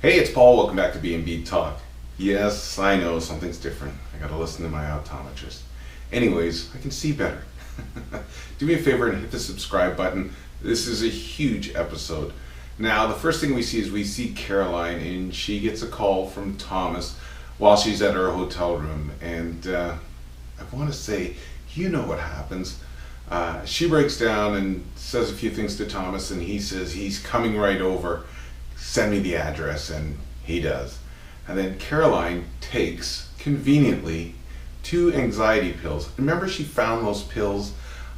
Hey, it's Paul. Welcome back to B&B Talk. Yes, I know something's different. I gotta listen to my optometrist. Anyways, I can see better. Do me a favor and hit the subscribe button. This is a huge episode. Now, the first thing we see is we see Caroline, and she gets a call from Thomas while she's at her hotel room. And I want to say, you know what happens. She breaks down and says a few things to Thomas, and he says he's coming right over. Send me the address, and he does. And then Caroline takes, conveniently, 2 anxiety pills. Remember, she found those pills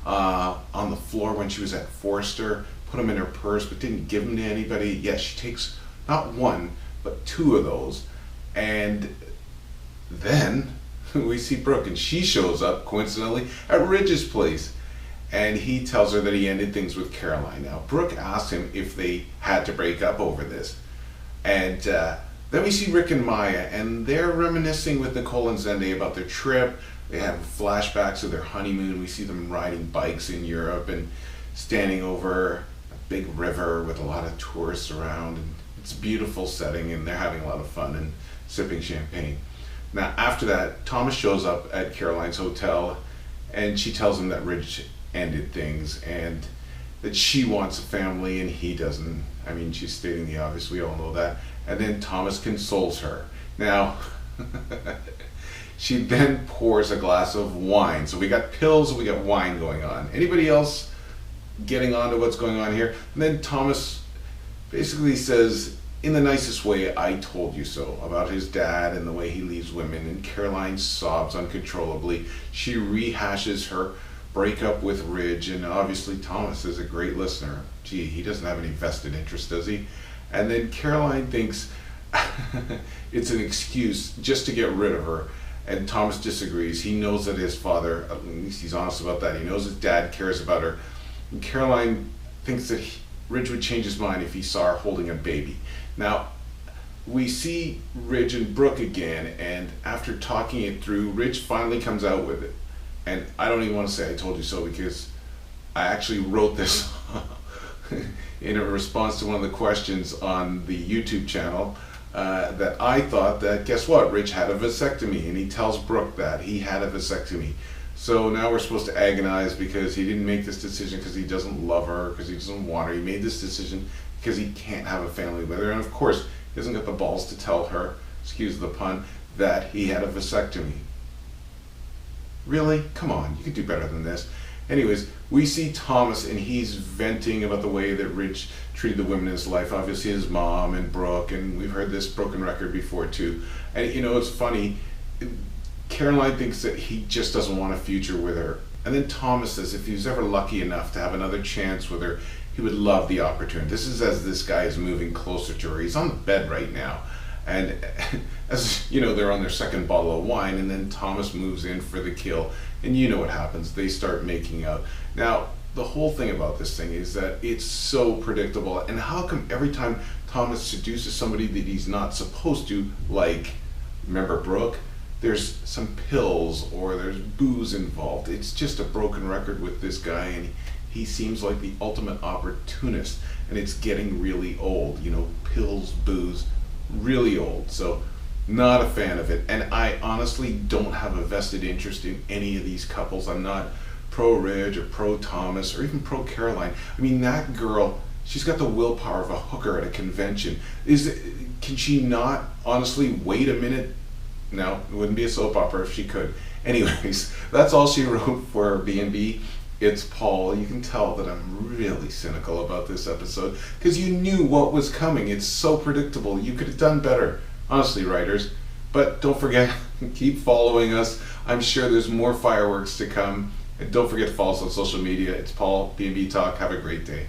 on the floor when she was at Forrester, put them in her purse, but didn't give them to anybody. Yes, she takes not 1, but 2 of those. And then we see Brooke, and she shows up, coincidentally, at Ridge's place. And he tells her that he ended things with Caroline. Now, Brooke asks him if they had to break up over this. And then we see Rick and Maya, and they're reminiscing with Nicole and Zende about their trip. They have flashbacks of their honeymoon. We see them riding bikes in Europe and standing over a big river with a lot of tourists around. And it's a beautiful setting, and they're having a lot of fun and sipping champagne. Now, after that, Thomas shows up at Caroline's hotel, and she tells him that Ridge ended things and that she wants a family and he doesn't. I mean, she's stating the obvious, we all know that. And then Thomas consoles her. Now, she then pours a glass of wine. So we got pills and we got wine going on. Anybody else getting on to what's going on here? And then Thomas basically says, in the nicest way, I told you so, about his dad and the way he leaves women. And Caroline sobs uncontrollably. She rehashes her breakup with Ridge, and obviously Thomas is a great listener. Gee, he doesn't have any vested interest, does he? And then Caroline thinks it's an excuse just to get rid of her, and Thomas disagrees. He knows that his father, at least he's honest about that, he knows his dad cares about her. And Caroline thinks that Ridge would change his mind if he saw her holding a baby. Now, we see Ridge and Brooke again, and after talking it through, Ridge finally comes out with it. And I don't even want to say I told you so, because I actually wrote this in a response to one of the questions on the YouTube channel, that I thought that, guess what, Ridge had a vasectomy, and he tells Brooke that he had a vasectomy. So now we're supposed to agonize because he didn't make this decision because he doesn't love her, because he doesn't want her. He made this decision because he can't have a family with her. And of course, he hasn't got the balls to tell her, excuse the pun, that he had a vasectomy. Really? Come on, you could do better than this. Anyways, we see Thomas, and he's venting about the way that Ridge treated the women in his life. Obviously his mom and Brooke, and we've heard this broken record before too. And you know, it's funny, Caroline thinks that he just doesn't want a future with her. And then Thomas says if he was ever lucky enough to have another chance with her, he would love the opportunity. This is as this guy is moving closer to her. He's on the bed right now. And as you know, they're on their second bottle of wine, and then Thomas moves in for the kill, and you know what happens. They start making out. Now, the whole thing about this thing is that it's so predictable, and how come every time Thomas seduces somebody that he's not supposed to, like, remember Brooke, there's some pills or there's booze involved. It's just a broken record with this guy, and he seems like the ultimate opportunist, and it's getting really old, you know, pills, booze, really old. So not a fan of it, and I honestly don't have a vested interest in any of these couples. I'm not pro Ridge or pro Thomas or even pro Caroline. I mean, that girl, she's got the willpower of a hooker at a convention. Can she not honestly wait a minute? No, it wouldn't be a soap opera if she could. Anyways, that's all she wrote for B&B. It's Paul. You can tell that I'm really cynical about this episode because you knew what was coming. It's so predictable. You could have done better, honestly, writers. But don't forget, keep following us. I'm sure there's more fireworks to come. And don't forget to follow us on social media. It's Paul, B&B Talk. Have a great day.